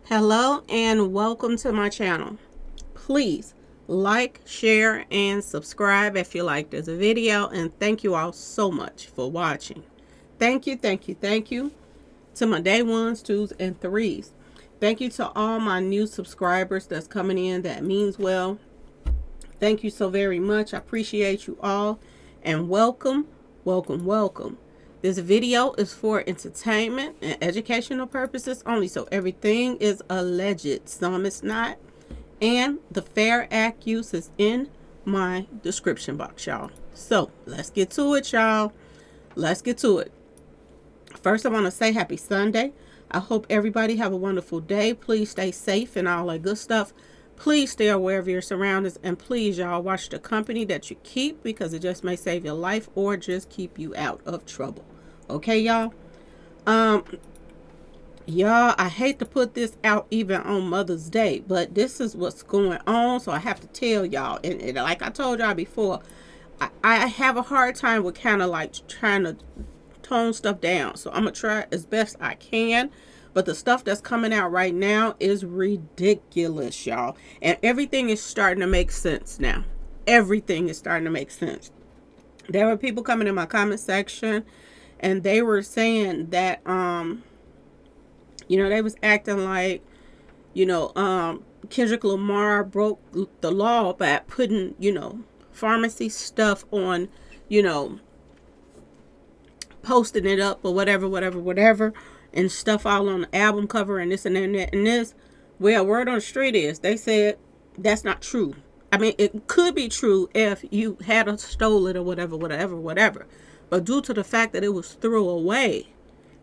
Hello and welcome to my channel. Please like, share, and subscribe if you like this video. And thank you all so much for watching. Thank you to my day ones, twos, and threes. Thank you to all my new subscribers that's coming in. That means well. Thank you so very much. I appreciate you all. And welcome. This video is for entertainment and educational purposes only, so everything is alleged. Some is not. And the Fair Act use is in my description box, y'all. So let's get to it, y'all. Let's get to it. First, I want to say happy Sunday. I hope everybody have a wonderful day. Please stay safe and all that good stuff. Please stay aware of your surroundings, and please, y'all, watch the company that you keep, because it just may save your life or just keep you out of trouble. Okay, y'all? Y'all, I hate to put this out even on Mother's Day, but this is what's going on, so I have to tell y'all. And like I told y'all before, I have a hard time with kind of like trying to tone stuff down. So I'm going to try as best I can. But the stuff that's coming out right now is ridiculous, y'all. And everything is starting to make sense now. Everything is starting to make sense. There were people coming in my comment section, and they were saying that, they was acting like, Kendrick Lamar broke the law by putting, pharmacy stuff on, posting it up or whatever. And stuff all on the album cover and this and that and this. Well, word on the street is they said that's not true. I mean, it could be true if you had stole it or whatever. But due to the fact that it was thrown away,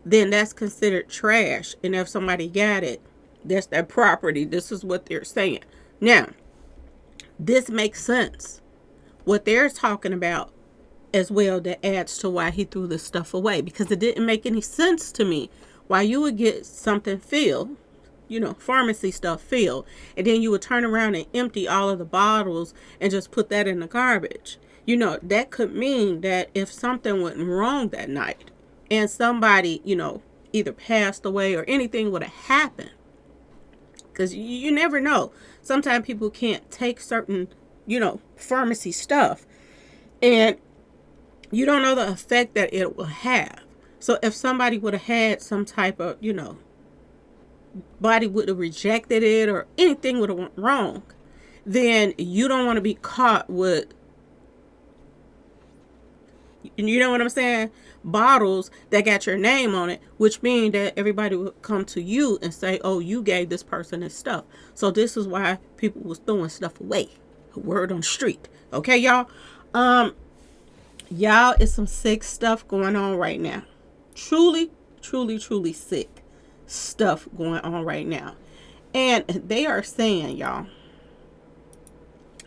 then that's considered trash. And if somebody got it, that's their property. This is what they're saying. Now, this makes sense. What they're talking about as well, that adds to why he threw this stuff away, because it didn't make any sense to me why you would get something filled, pharmacy stuff filled, and then you would turn around and empty all of the bottles and just put that in the garbage. That could mean that if something went wrong that night and somebody, either passed away or anything would have happened, because you never know. Sometimes people can't take certain, pharmacy stuff, and you don't know the effect that it will have. So if somebody would have had some type of, body would have rejected it or anything would have went wrong, then you don't want to be caught with, you know what I'm saying, bottles that got your name on it, which means that everybody would come to you and say, oh, you gave this person this stuff. So this is why people was throwing stuff away. Word on the street. Okay, y'all? Y'all, it's some sick stuff going on right now. Truly sick stuff going on right now. And they are saying, y'all,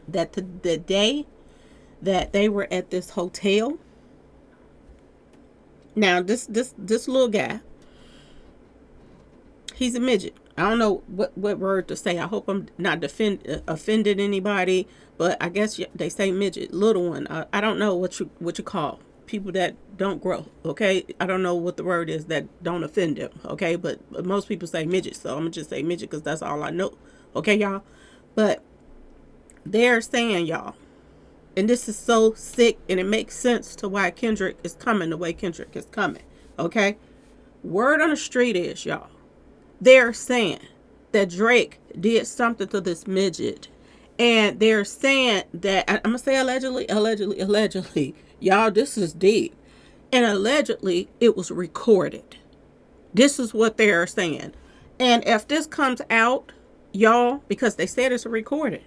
that the day that they were at this hotel. Now, this little guy, he's a midget. I don't know what word to say. I hope I'm not offended anybody, but I guess they say midget, little one. I don't know what you call people that don't grow. Okay, I don't know what the word is that don't offend them. Okay, but most people say midget, so I'm gonna just say midget because that's all I know. Okay, y'all. But they're saying, y'all, and this is so sick, and it makes sense to why Kendrick is coming the way Kendrick is coming. Okay, word on the street is, y'all, they're saying that Drake did something to this midget. And they're saying that, I'm going to say allegedly. Y'all, this is deep. And allegedly, it was recorded. This is what they're saying. And if this comes out, y'all, because they said it's a recording,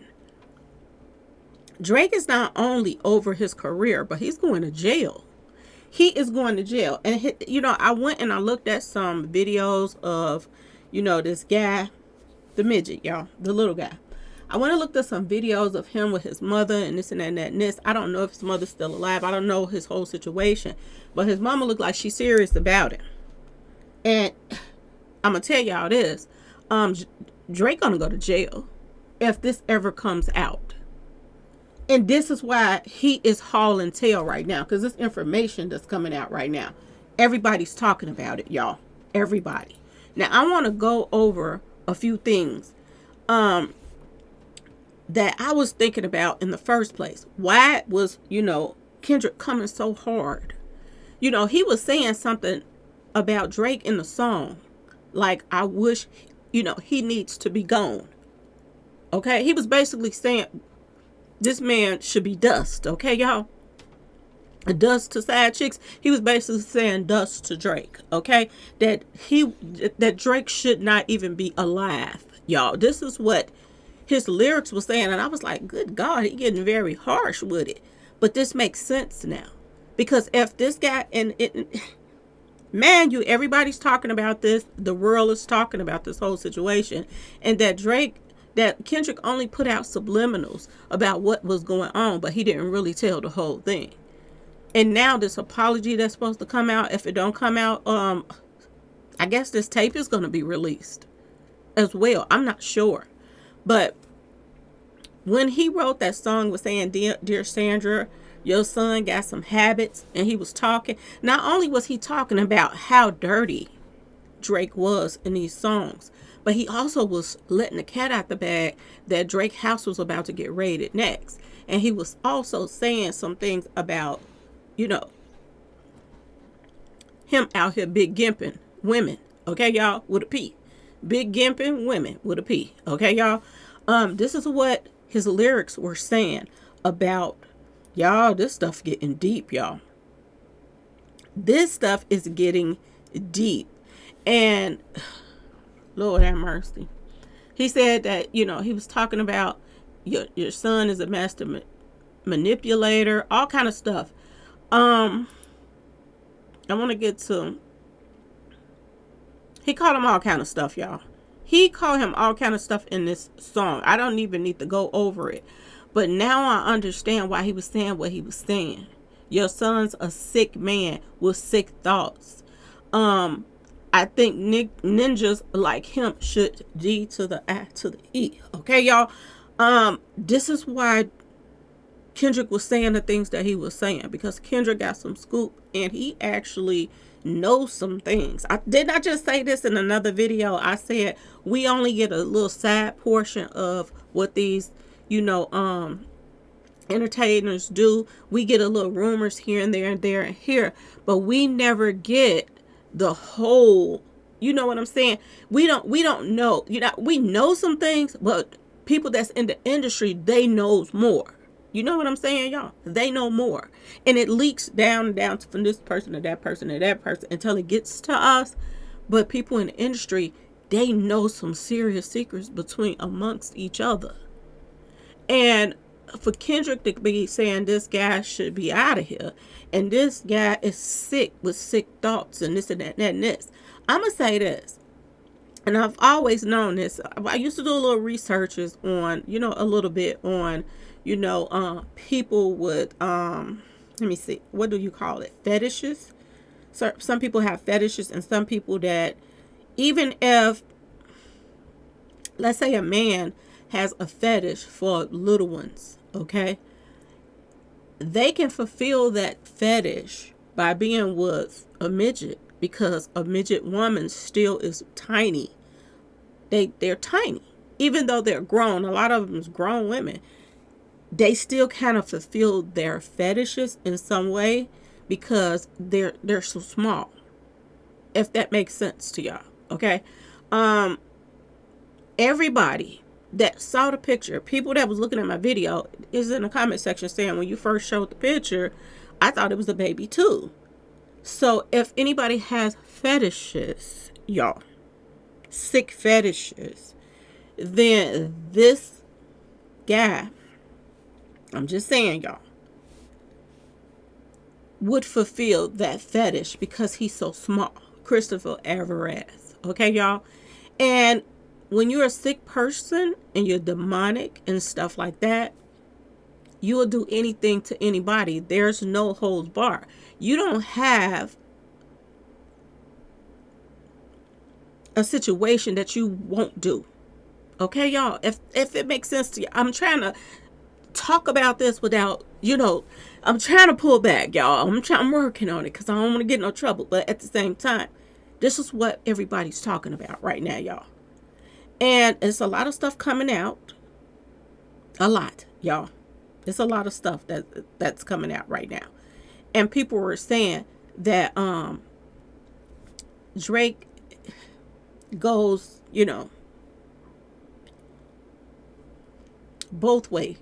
Drake is not only over his career, but he's going to jail. He is going to jail. And, I went and I looked at some videos of, this guy, the midget, y'all, the little guy. I went and looked at some videos of him with his mother and this and that and that and this. I don't know if his mother's still alive. I don't know his whole situation. But his mama looked like she's serious about it. And I'm going to tell y'all this. Drake gonna go to jail if this ever comes out. And this is why he is hauling tail right now, because this information that's coming out right now, everybody's talking about it, y'all. Everybody. Now, I want to go over a few things um that I was thinking about in the first place. Why was, Kendrick coming so hard? He was saying something about Drake in the song. Like, I wish, he needs to be gone. Okay? He was basically saying this man should be dust. Okay, y'all? Dust to side chicks. He was basically saying dust to Drake. Okay? That Drake should not even be alive. Y'all, this is what his lyrics was saying, and I was like, good God, he getting very harsh with it. But this makes sense now. Because if this guy, man, everybody's talking about this, the world is talking about this whole situation, and that Kendrick only put out subliminals about what was going on, but he didn't really tell the whole thing. And now this apology that's supposed to come out, if it don't come out, I guess this tape is going to be released as well. I'm not sure. But when he wrote that song was saying, Dear Sandra, your son got some habits, and he was talking. Not only was he talking about how dirty Drake was in these songs, but he also was letting the cat out the bag that Drake's house was about to get raided next. And he was also saying some things about, him out here big gimping women. Okay, y'all, with a P. Big gimping women with a P. Okay, y'all. This is what his lyrics were saying about, y'all, this stuff getting deep, y'all. This stuff is getting deep. And Lord have mercy. He said that, he was talking about your son is a master manipulator, all kind of stuff. I want to get to, he called him all kind of stuff, y'all. He called him all kind of stuff in this song. I don't even need to go over it. But now I understand why he was saying what he was saying. Your son's a sick man with sick thoughts. I think ninjas like him should D to the A to the E. Okay, y'all? This is why Kendrick was saying the things that he was saying. Because Kendrick got some scoop, and he actually know some things. I did not just say this in another video. I said we only get a little side portion of what these, entertainers do. We get a little rumors here and there and there and here, but we never get the whole, you know what I'm saying? We don't know, we know some things, but people that's in the industry, they knows more. You know what I'm saying, y'all? They know more. And it leaks down from this person to that person to that person until it gets to us. But people in the industry, they know some serious secrets amongst each other. And for Kendrick to be saying this guy should be out of here, and this guy is sick with sick thoughts and this and that and this. I'm going to say this. And I've always known this. I used to do a little researches on, a little bit on, people with, let me see, what do you call it? Fetishes. So some people have fetishes, and some people that, even if, let's say a man has a fetish for little ones, okay? They can fulfill that fetish by being with a midget, because a midget woman still is tiny. They're tiny. Even though they're grown, a lot of them is grown women. They still kind of fulfill their fetishes in some way because they're so small. If that makes sense to y'all, okay? Everybody that saw the picture, people that was looking at my video, is in the comment section saying when you first showed the picture, I thought it was a baby too. So if anybody has fetishes, y'all, sick fetishes, then this guy, I'm just saying, y'all, would fulfill that fetish because he's so small. Christopher Alvarez. Okay, y'all? And when you're a sick person and you're demonic and stuff like that, you will do anything to anybody. There's no holds bar. You don't have a situation that you won't do. Okay, y'all? If it makes sense to you, I'm trying to talk about this without, I'm trying to pull back, y'all. I'm working on it because I don't want to get no trouble. But at the same time, this is what everybody's talking about right now, y'all. And it's a lot of stuff coming out. A lot, y'all. It's a lot of stuff that's coming out right now. And people were saying that Drake goes, both ways.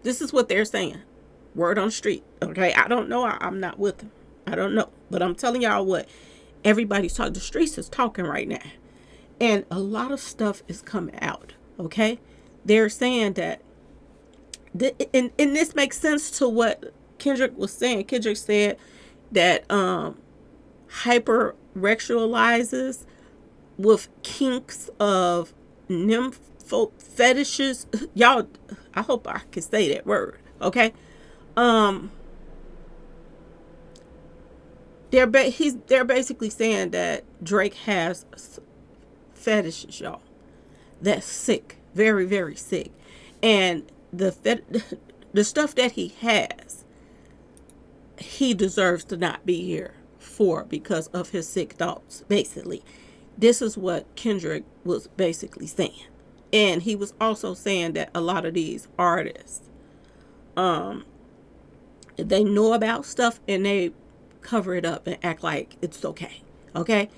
This is what they're saying. Word on the street. Okay. I don't know. I'm not with them. I don't know. But I'm telling y'all what everybody's talking. The streets is talking right now. And a lot of stuff is coming out. Okay. They're saying that, and this makes sense to what Kendrick was saying. Kendrick said that hyper sexualizes with kinks of nympho fetishes. Y'all, I hope I can say that word. Okay. They're basically saying that Drake has fetishes, y'all. That's sick, very, very sick, and the stuff that he has, he deserves to not be here for because of his sick thoughts. Basically, this is what Kendrick was basically saying, and he was also saying that a lot of these artists, they know about stuff and they cover it up and act like it's okay. Okay.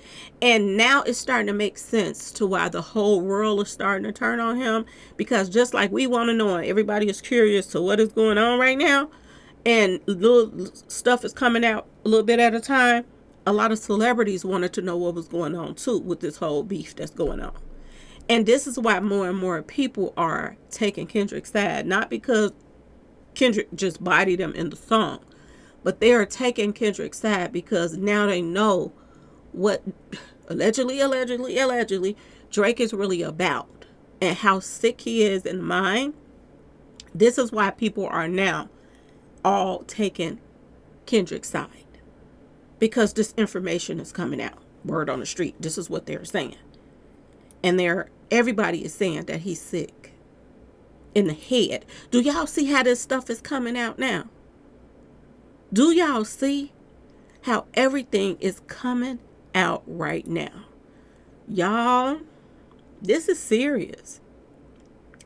And now it's starting to make sense to why the whole world is starting to turn on him. Because just like we want to know, everybody is curious to what is going on right now. And little stuff is coming out a little bit at a time. A lot of celebrities wanted to know what was going on too with this whole beef that's going on. And this is why more and more people are taking Kendrick's side. Not because Kendrick just bodied him in the song, but they are taking Kendrick's side because now they know what allegedly Drake is really about and how sick he is in mind. This is why people are now all taking Kendrick's side, because this information is coming out. Word on the street. This is what they're saying. And everybody is saying that he's sick in the head. Do y'all see how this stuff is coming out now? Do y'all see how everything is coming out right now? Y'all, this is serious.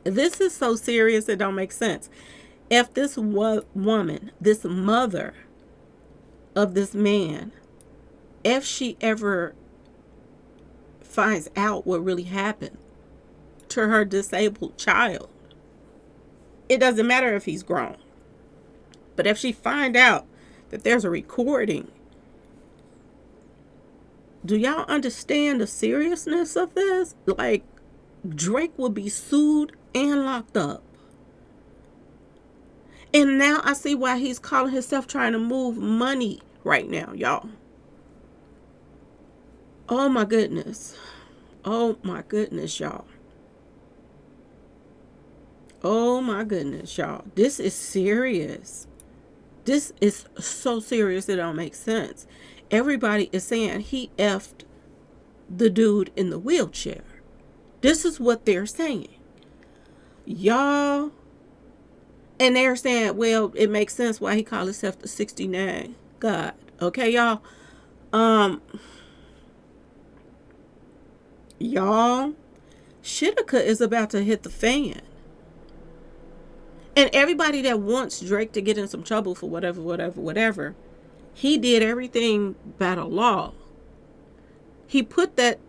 This is so serious it don't make sense. If this woman, this mother of this man, if she ever finds out what really happened to her disabled child, it doesn't matter if he's grown, but if she find out that there's a recording, do y'all understand the seriousness of this? Like, Drake will be sued and locked up. And now I see why he's calling himself trying to move money right now, y'all. Oh my goodness. Oh my goodness, y'all. Oh my goodness, y'all. This is serious. This is so serious it don't make sense. Everybody is saying he effed the dude in the wheelchair. This is what they're saying. Y'all. And they're saying, well, it makes sense why he called himself the 69 God. Okay, y'all. Y'all, Shitika is about to hit the fan. And everybody that wants Drake to get in some trouble for whatever, he did everything by the law. He put that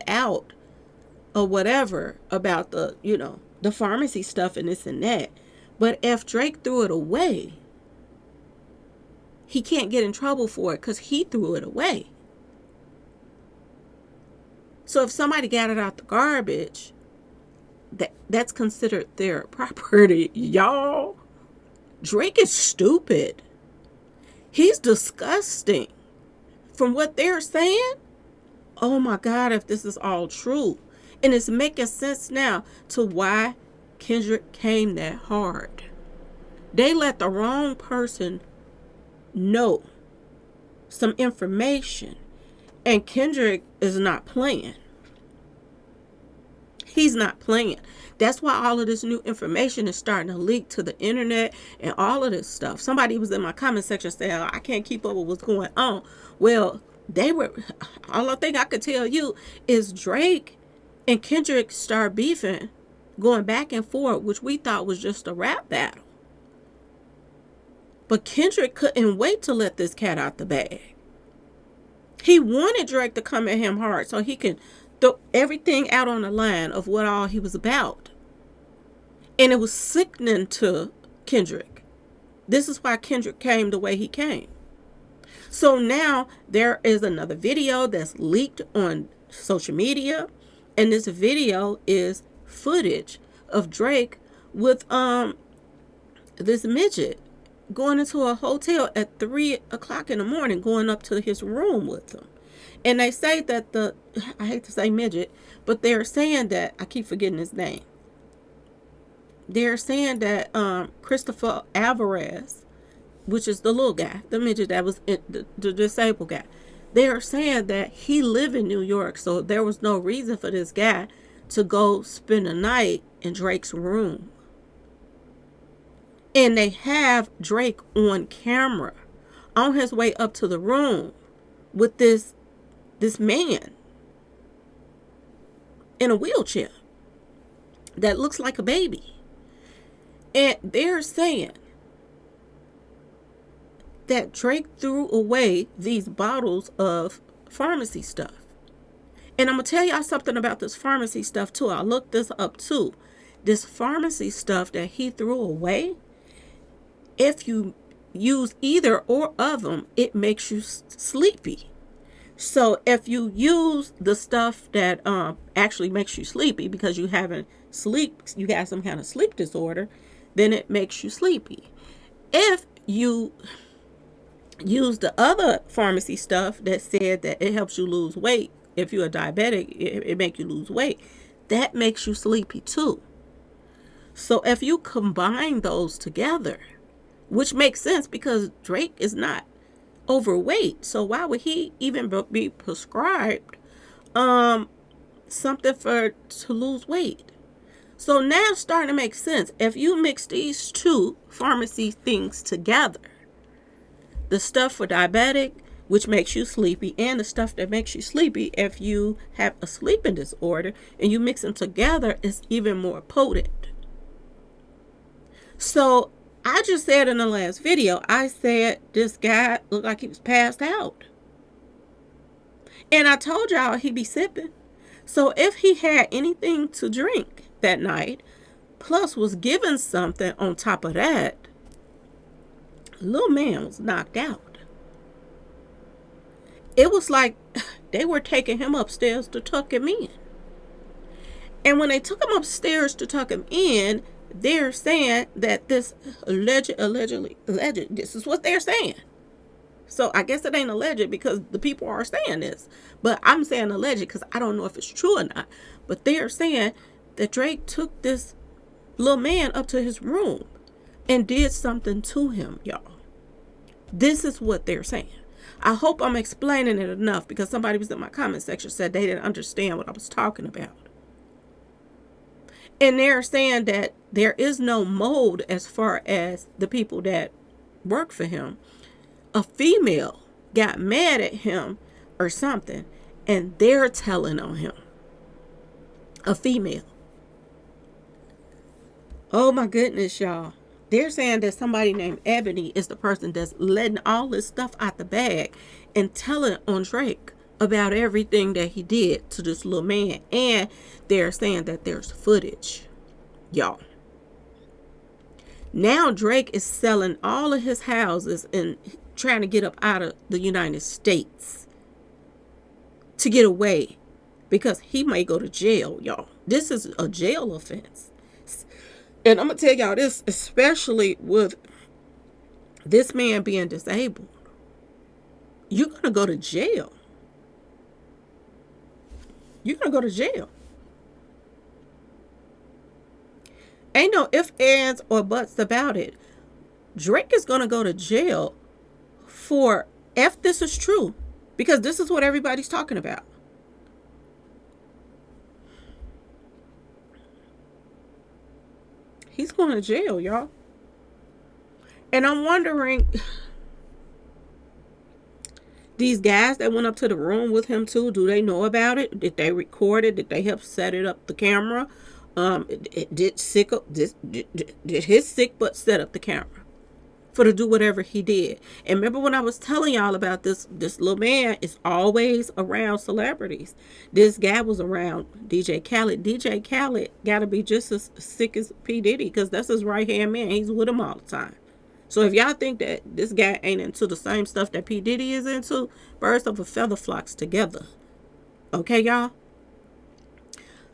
out or whatever about the pharmacy stuff and this and that. But if Drake threw it away, he can't get in trouble for it because he threw it away. So if somebody got it out the garbage, that's considered their property. Y'all, Drake is stupid. He's disgusting. From what they're saying, oh my God, if this is all true. And it's making sense now to why Kendrick came that hard. They let the wrong person know some information, and Kendrick is not playing. He's not playing. That's why all of this new information is starting to leak to the internet and all of this stuff. Somebody was in my comment section saying, I can't keep up with what's going on. Well, all I think I could tell you is Drake And Kendrick started beefing, going back and forth, which we thought was just a rap battle. But Kendrick couldn't wait to let this cat out the bag. He wanted Drake to come at him hard so he could throw everything out on the line of what all he was about. And it was sickening to Kendrick. This is why Kendrick came the way he came. So now there is another video that's leaked on social media. And this video is footage of Drake with this midget going into a hotel at 3 o'clock in the morning, going up to his room with him. And they say that I hate to say midget, but they're saying that, I keep forgetting his name. They're saying that Christopher Alvarez, which is the little guy, the midget that was the disabled guy, they are saying that he lived in New York, so there was no reason for this guy to go spend a night in Drake's room. And they have Drake on camera on his way up to the room with this man in a wheelchair that looks like a baby. And they're saying that Drake threw away these bottles of pharmacy stuff. And I'm going to tell y'all something about this pharmacy stuff too. I looked this up too. This pharmacy stuff that he threw away, if you use either or of them, it makes you sleepy. So if you use the stuff that actually makes you sleepy because you got some kind of sleep disorder, then it makes you sleepy. If you use the other pharmacy stuff that said that it helps you lose weight, if you're a diabetic, it makes you lose weight, that makes you sleepy too. So if you combine those together, which makes sense because Drake is not overweight, so why would he even be prescribed something to lose weight? So now it's starting to make sense. If you mix these two pharmacy things together, the stuff for diabetic, which makes you sleepy, and the stuff that makes you sleepy if you have a sleeping disorder, and you mix them together, it's even more potent. So I just said in the last video, I said this guy looked like he was passed out. And I told y'all he'd be sipping. So if he had anything to drink that night, plus was given something on top of that, little man was knocked out. It was like they were taking him upstairs to tuck him in. And when they took him upstairs to tuck him in, they're saying that this allegedly, this is what they're saying. So I guess it ain't alleged because the people are saying this. But I'm saying alleged because I don't know if it's true or not. But they're saying that Drake took this little man up to his room and did something to him, y'all. This is what they're saying. I hope I'm explaining it enough because somebody was in my comment section said they didn't understand what I was talking about. And they're saying that there is no mold as far as the people that work for him. A female got mad at him or something, and they're telling on him. A female. Oh my goodness, y'all. They're saying that somebody named Ebony is the person that's letting all this stuff out the bag and telling on Drake about everything that he did to this little man. And they're saying that there's footage, y'all. Now Drake is selling all of his houses and trying to get up out of the United States to get away because he may go to jail, y'all. This is a jail offense. And I'm going to tell y'all this, especially with this man being disabled. You're going to go to jail. You're going to go to jail. Ain't no ifs, ands, or buts about it. Drake is going to go to jail for, if this is true, because this is what everybody's talking about. He's going to jail, y'all. And I'm wondering, These guys that went up to the room with him too, do they know about it? Did they record it? Did they help set it up the camera? Did his sick butt set up the camera for to do whatever he did? And remember when I was telling y'all about this little man is always around celebrities. This guy was around DJ Khaled. DJ Khaled got to be just as sick as P Diddy because that's his right hand man. He's with him all the time. So if y'all think that this guy ain't into the same stuff that P Diddy is into, birds of a feather flocks together. Okay, y'all.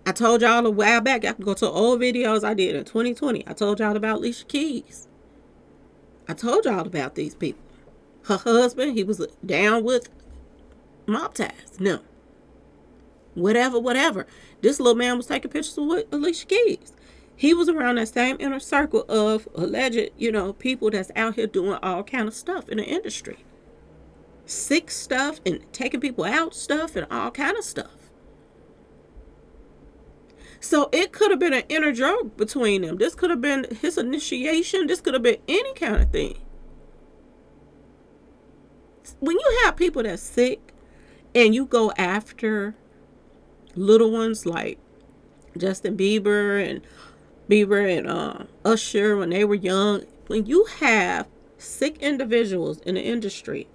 I told y'all a while back. I can go to old videos I did in 2020. I told y'all about Alicia Keys. I told y'all about these people. Her husband, he was down with mob ties. No. Whatever. This little man was taking pictures with Alicia Keys. He was around that same inner circle of alleged, people that's out here doing all kind of stuff in the industry. Sick stuff and taking people out stuff and all kind of stuff. So it could have been an inner joke between them. This could have been his initiation. This could have been any kind of thing. When you have people that's sick and you go after little ones like Justin Bieber and Usher when they were young, when you have sick individuals in the industry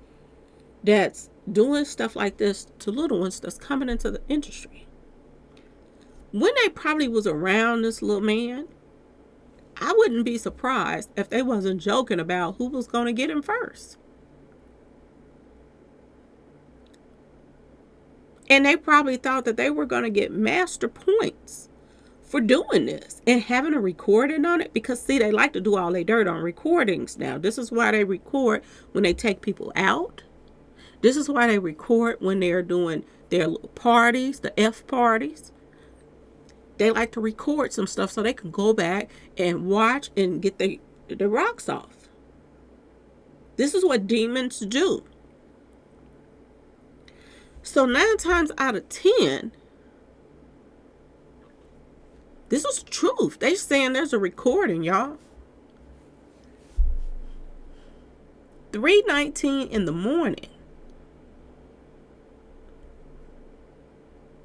that's doing stuff like this to little ones that's coming into the industry, when they probably was around this little man, I wouldn't be surprised if they wasn't joking about who was going to get him first. And they probably thought that they were going to get master points for doing this and having a recording on it, because see, they like to do all their dirt on recordings now. This is why they record when they take people out. This is why they record when they're doing their little parties, the F parties. They like to record some stuff so they can go back and watch and get the rocks off. This is what demons do. So 9 times out of 10, this is truth. They saying there's a recording, y'all. 3:19 in the morning.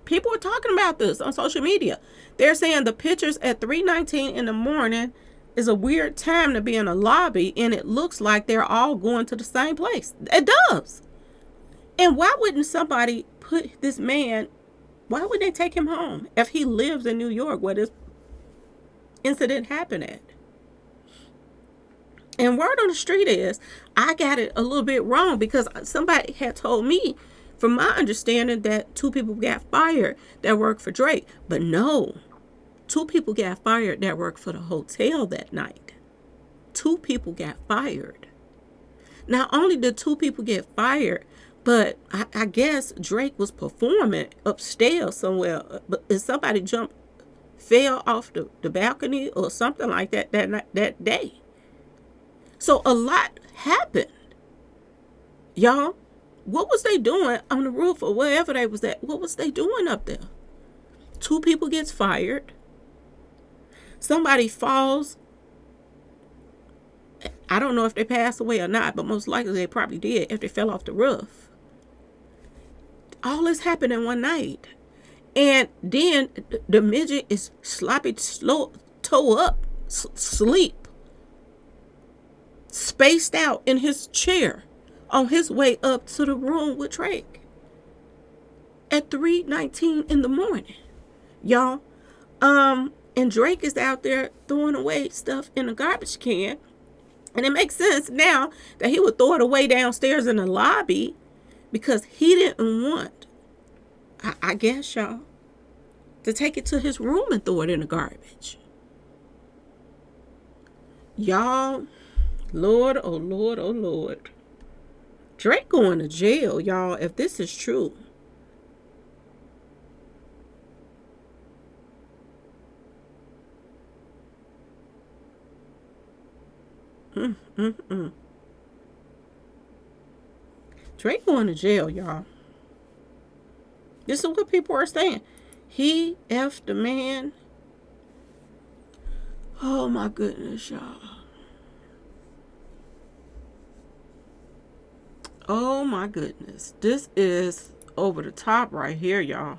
People are talking about this on social media. They're saying the pictures at 3:19 in the morning is a weird time to be in a lobby, and it looks like they're all going to the same place. It does. And why wouldn't somebody put this man, why would they take him home if he lives in New York where this incident happened at? And word on the street is, I got it a little bit wrong because somebody had told me, from my understanding, that 2 people got fired that worked for Drake. But no, 2 people got fired that worked for the hotel that night. 2 people got fired. Not only did 2 people get fired, but I guess Drake was performing upstairs somewhere. But if somebody fell off the balcony or something like that day. So a lot happened. Y'all, what was they doing on the roof or wherever they was at? What was they doing up there? 2 people gets fired. Somebody falls. I don't know if they passed away or not, but most likely they probably did if they fell off the roof. All this happened in one night. And then the midget is sloppy, toe up, sleep, spaced out in his chair on his way up to the room with Drake at 3:19 in the morning, y'all. And Drake is out there throwing away stuff in a garbage can. And it makes sense now that he would throw it away downstairs in the lobby because he didn't want, I guess, y'all, to take it to his room and throw it in the garbage. Y'all, Lord, oh Lord, oh Lord. Drake going to jail, y'all, if this is true. Drake going to jail, y'all. This is what people are saying. He effed the man. Oh my goodness, y'all. Oh my goodness. This is over the top right here, y'all.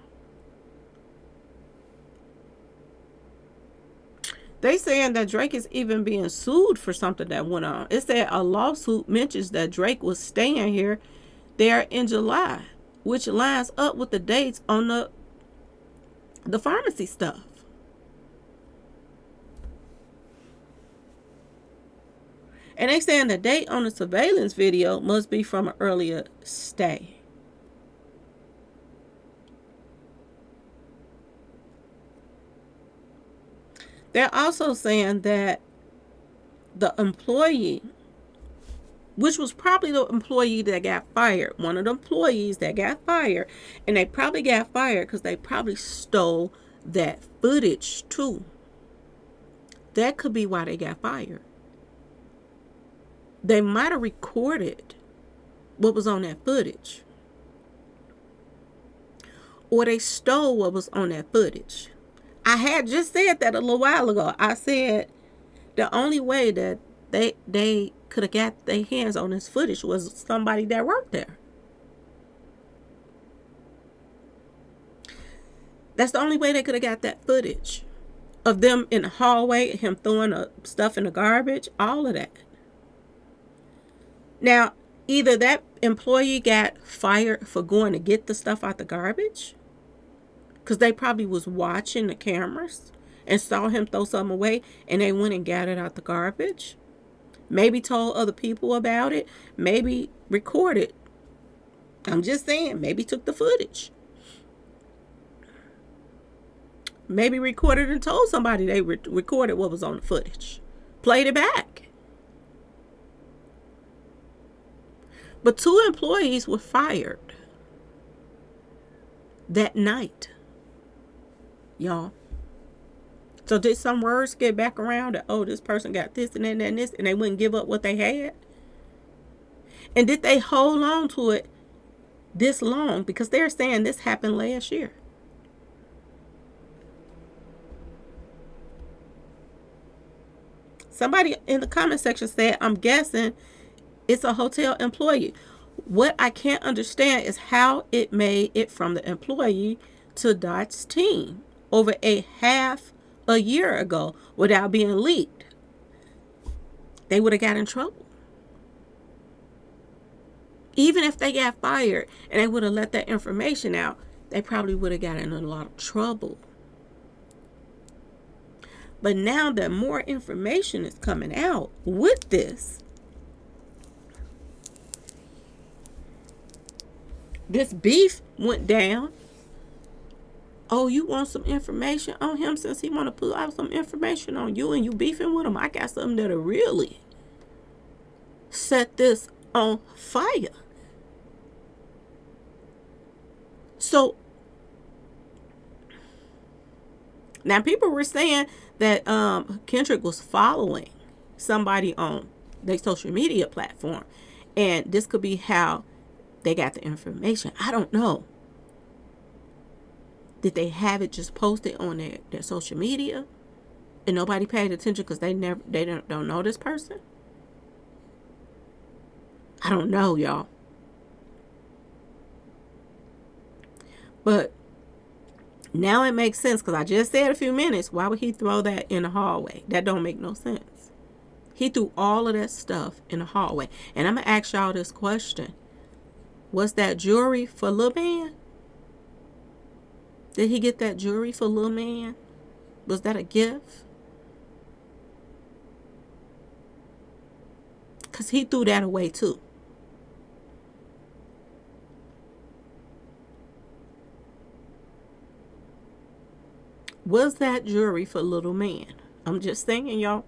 They saying that Drake is even being sued for something that went on. It said a lawsuit mentions that Drake was staying here there in July, which lines up with the dates on the pharmacy stuff. And they saying the date on the surveillance video must be from an earlier stay. They're also saying that the employee, which was probably the employee that got fired, one of the employees that got fired, and they probably got fired because they probably stole that footage too. That could be why they got fired. They might have recorded what was on that footage, or they stole what was on that footage. I had just said that a little while ago. I said the only way that they could have got their hands on this footage was somebody that worked there. That's the only way they could have got that footage of them in the hallway, him throwing stuff in the garbage, all of that. Now, either that employee got fired for going to get the stuff out the garbage, because they probably was watching the cameras and saw him throw something away, and they went and got it out the garbage. Maybe told other people about it. Maybe recorded. I'm just saying, maybe took the footage. Maybe recorded and told somebody they recorded what was on the footage. Played it back. But 2 employees were fired that night, y'all. So did some words get back around that, oh, this person got this and that and this, and they wouldn't give up what they had? And did they hold on to it this long? Because they're saying this happened last year. Somebody in the comment section said, I'm guessing it's a hotel employee. What I can't understand is how it made it from the employee to Dot's team over half a year ago without being leaked. They would have got in trouble. Even if they got fired and they would have let that information out, they probably would have got in a lot of trouble. But now that more information is coming out with this beef went down. Oh, you want some information on him since he want to put out some information on you and you beefing with him? I got something that'll really set this on fire. So now people were saying that Kendrick was following somebody on their social media platform, and this could be how they got the information. I don't know. Did they have it just posted on their social media and nobody paid attention because they don't know this person? I don't know, y'all. But now it makes sense, because I just said a few minutes, why would he throw that in the hallway? That don't make no sense. He threw all of that stuff in the hallway. And I'm going to ask y'all this question. Was that jewelry for Lil Man? Did he get that jewelry for Lil Man? Was that a gift? Because he threw that away too. Was that jewelry for Little Man? I'm just saying, y'all.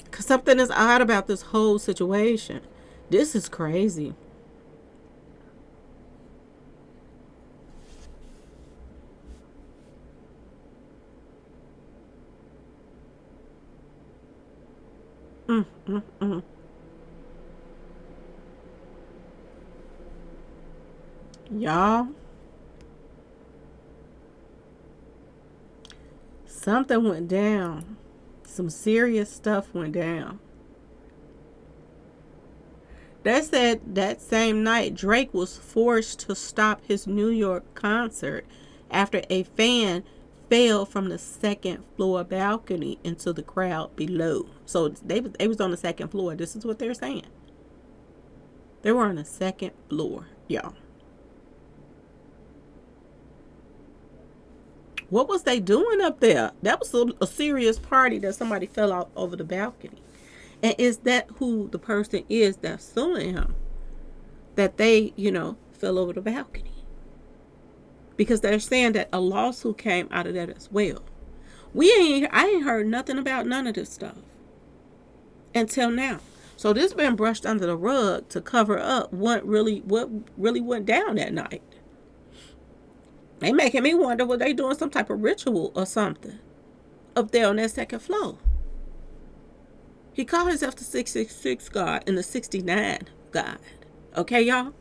Because something is odd about this whole situation. This is crazy. Y'all, something went down. Some serious stuff went down. They said that same night Drake was forced to stop his New York concert after a fan fell from the second floor balcony into the crowd below. So they was on the second floor. This is what they're saying. They were on the second floor, y'all. What was they doing up there? That was a serious party that somebody fell out over the balcony. And is that who the person is that's suing him? That they, fell over the balcony. Because they're saying that a lawsuit came out of that as well. I ain't heard nothing about none of this stuff until now. So this been brushed under the rug to cover up what really went down that night. They making me wonder, were they doing some type of ritual or something up there on that second floor? He called himself the 666 God and the 69 God. Okay, y'all?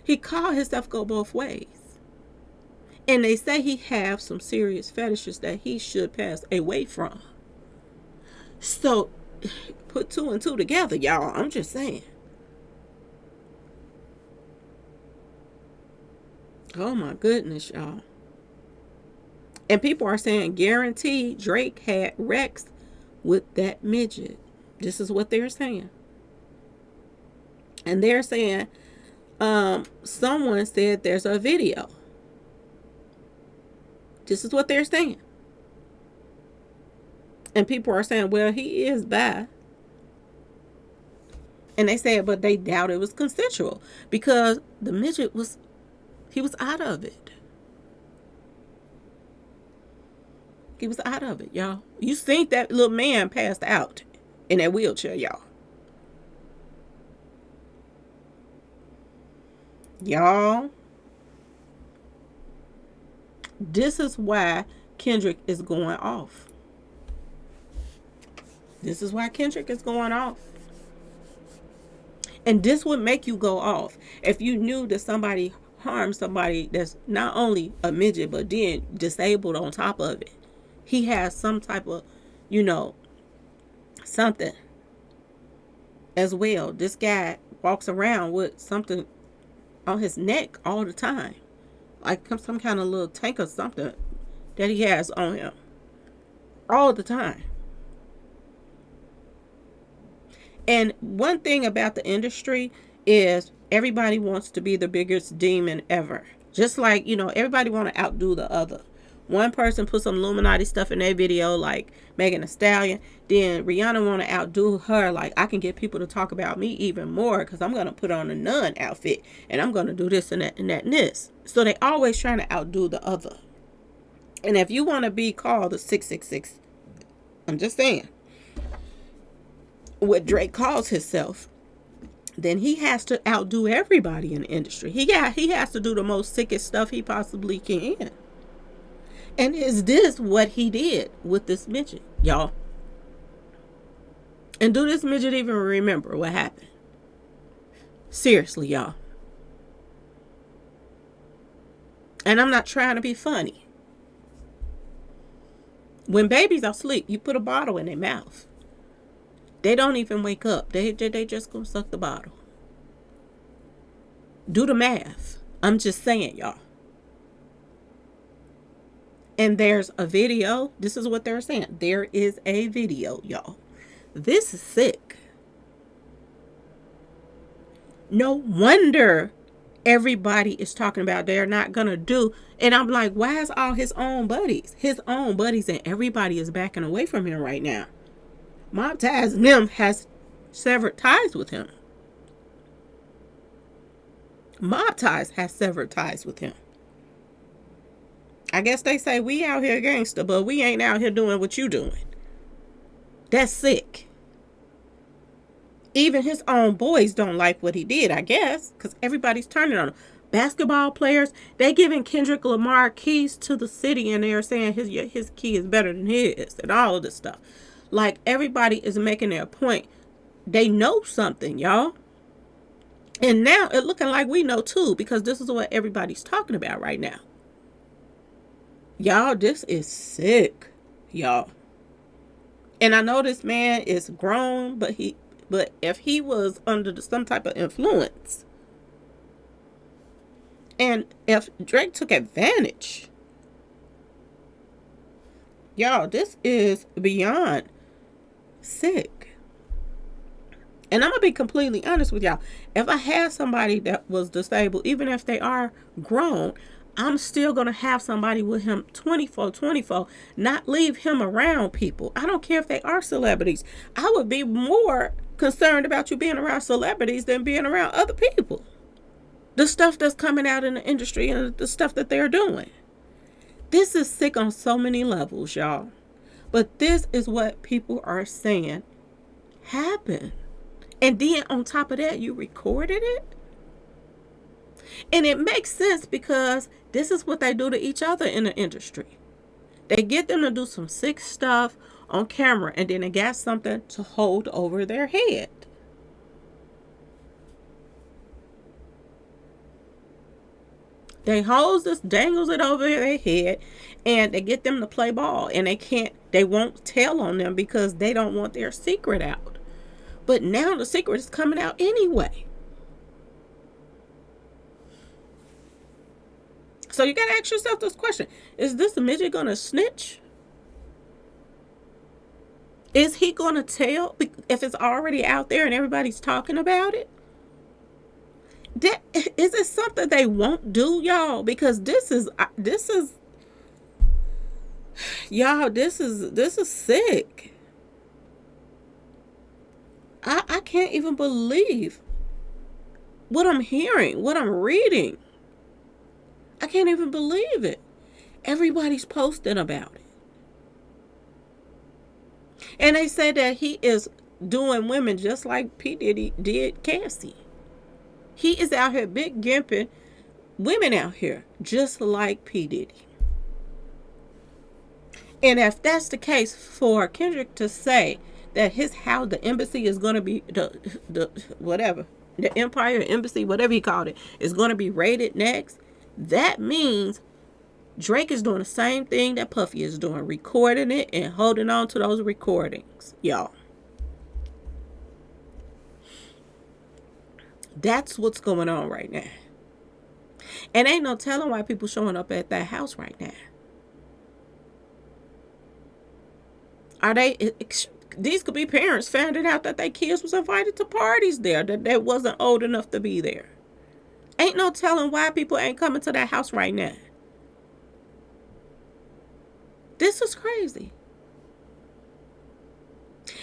He called himself go both ways. And they say he have some serious fetishes that he should pass away from. So, put two and two together, y'all. I'm just saying. Oh my goodness, y'all. And people are saying guaranteed Drake had Rex with that midget. This is what they're saying. And they're saying someone said there's a video. This is what they're saying. And people are saying, well, he is bi. And they said, but they doubt it was consensual because the midget was out of it. He was out of it, y'all. You think that little man passed out in that wheelchair, y'all. Y'all, this is why Kendrick is going off. This is why Kendrick is going off. And this would make you go off if you knew that somebody harmed somebody that's not only a midget, but then disabled on top of it. He has some type of, something as well. This guy walks around with something on his neck all the time. Like some kind of little tank or something that he has on him all the time. And one thing about the industry is everybody wants to be the biggest demon ever. Just like, everybody want to outdo the other. One person put some Illuminati stuff in their video, like Megan Thee Stallion. Then Rihanna want to outdo her, like, I can get people to talk about me even more because I'm going to put on a nun outfit and I'm going to do this and that and that and this. So they always trying to outdo the other. And if you want to be called the 666, I'm just saying, what Drake calls himself, then he has to outdo everybody in the industry. He has to do the most sickest stuff he possibly can. And is this what he did with this midget, y'all? And do this midget even remember what happened? Seriously, y'all. And I'm not trying to be funny. When babies are asleep, you put a bottle in their mouth. They don't even wake up. They just gonna suck the bottle. Do the math. I'm just saying, y'all. And there's a video. This is what they're saying. There is a video, y'all. This is sick. No wonder everybody is talking about they're not going to do. And I'm like, why is all his own buddies? His own buddies and everybody is backing away from him right now. Mob Ties Nim has severed ties with him. Mob Ties has severed ties with him. I guess they say we out here gangster, but we ain't out here doing what you doing. That's sick. Even his own boys don't like what he did, I guess, because everybody's turning on him. Basketball players, they giving Kendrick Lamar keys to the city, and they're saying his key is better than his, and all of this stuff. Like, everybody is making their point. They know something, y'all. And now it's looking like we know too, because this is what everybody's talking about right now. Y'all, this is sick, y'all. And I know this man is grown, but But if he was under some type of influence, and if Drake took advantage, y'all, this is beyond sick. And I'm going to be completely honest with y'all. If I had somebody that was disabled, even if they are grown, I'm still going to have somebody with him 24/24, not leave him around people. I don't care if they are celebrities. I would be more concerned about you being around celebrities than being around other people. The stuff that's coming out in the industry and the stuff that they're doing. This is sick on so many levels, y'all. But this is what people are saying happened. And then on top of that, you recorded it. And it makes sense because this is what they do to each other in the industry. They get them to do some sick stuff on camera, and then they got something to hold over their head. They dangles it over their head, and they get them to play ball, and they won't tell on them because they don't want their secret out. But now the secret is coming out anyway. So you got to ask yourself this question. Is this midget going to snitch? Is he going to tell if it's already out there and everybody's talking about it? Is it something they won't do, y'all? Because this is y'all, this is sick. I can't even believe what I'm hearing, what I'm reading. I can't even believe it. Everybody's posting about it. And they say that he is doing women just like P. Diddy did Cassie. He is out here big gimping women out here just like P. Diddy. And if that's the case, for Kendrick to say that how the embassy is going to be, the whatever, the Empire Embassy, whatever he called it, is going to be raided next, that means Drake is doing the same thing that Puffy is doing, recording it and holding on to those recordings, y'all. That's what's going on right now. And ain't no telling why people showing up at that house right now. These could be parents finding out that their kids was invited to parties there, that they wasn't old enough to be there. Ain't no telling why people ain't coming to that house right now. This is crazy.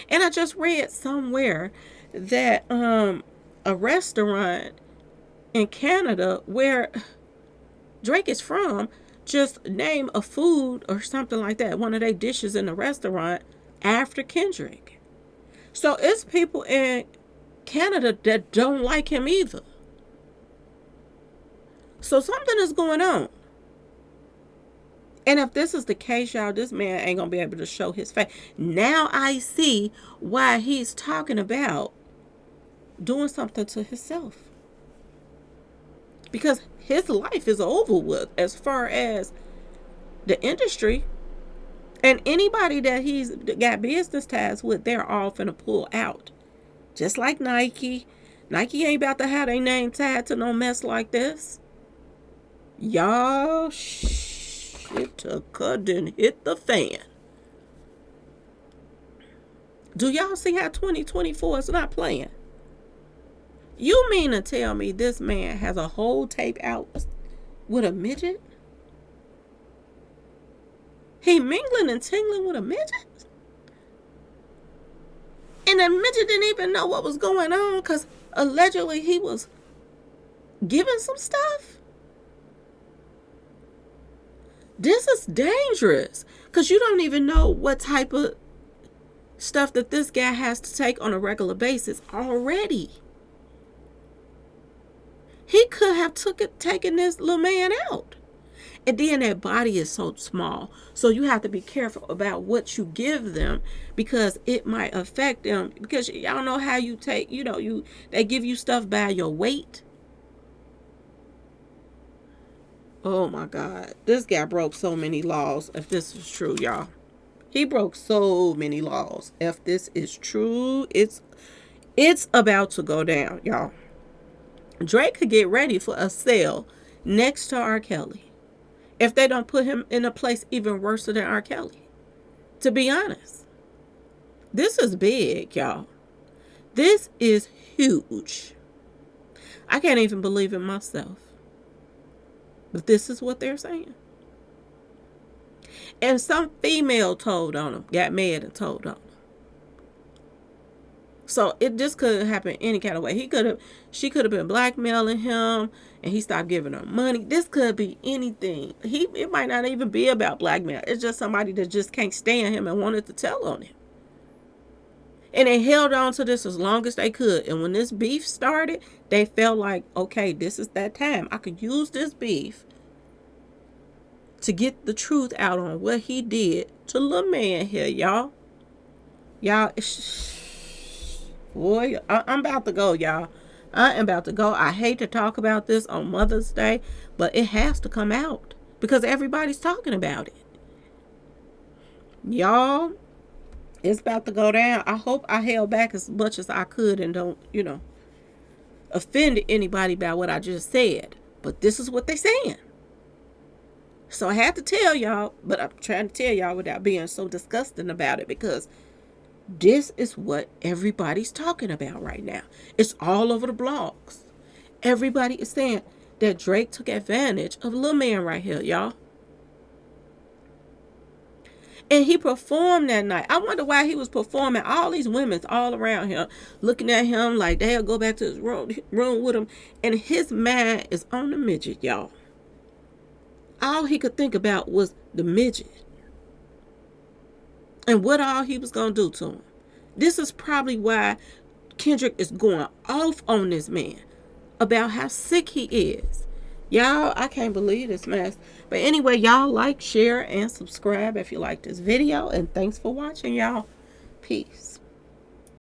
And I just read somewhere that a restaurant in Canada where Drake is from just name a food or something like that, one of their dishes in the restaurant, after Kendrick. So it's people in Canada that don't like him either. So something is going on. And if this is the case, y'all, this man ain't going to be able to show his face. Now I see why he's talking about doing something to himself. Because his life is over with as far as the industry. And anybody that he's got business ties with, they're all finna pull out. Just like Nike. Nike ain't about to have their name tied to no mess like this. Y'all, shit done hit the fan. Do y'all see how 2024 is not playing? You mean to tell me this man has a whole tape out with a midget? He mingling and tingling with a midget? And the midget didn't even know what was going on because allegedly he was giving some stuff? This is dangerous because you don't even know what type of stuff that this guy has to take on a regular basis already. He could have taken this little man out. And then that body is so small. So you have to be careful about what you give them because it might affect them. Because y'all know how you take, they give you stuff by your weight. Oh my God. This guy broke so many laws, if this is true, y'all. He broke so many laws. If this is true, It's about to go down, y'all. Drake could get ready for a cell next to R. Kelly if they don't put him in a place even worse than R. Kelly. To be honest, this is big, y'all. This is huge. I can't even believe it myself. But this is what they're saying. And some female told on him, got mad and told on him. So it just could happen any kind of way. She could have been blackmailing him, and he stopped giving her money. This could be anything. It might not even be about blackmail. It's just somebody that just can't stand him and wanted to tell on him. And they held on to this as long as they could. And when this beef started, they felt like, okay, this is that time. I could use this beef to get the truth out on what he did to Lil Man here, y'all. Y'all, boy, I'm about to go, y'all. I am about to go. I hate to talk about this on Mother's Day, but it has to come out because everybody's talking about it. Y'all, it's about to go down. I hope I held back as much as I could and don't, offend anybody by what I just said. But this is what they're saying. So I had to tell y'all, but I'm trying to tell y'all without being so disgusting about it because this is what everybody's talking about right now. It's all over the blogs. Everybody is saying that Drake took advantage of Lil Man right here, y'all. And he performed that night. I wonder why he was performing. All these women's all around him, looking at him like they'll go back to his room with him. And his mind is on the midget, y'all. All he could think about was the midget. And what all he was going to do to him. This is probably why Kendrick is going off on this man about how sick he is. Y'all, I can't believe this mess. But anyway, y'all like, share, and subscribe if you like this video. And thanks for watching, y'all. Peace.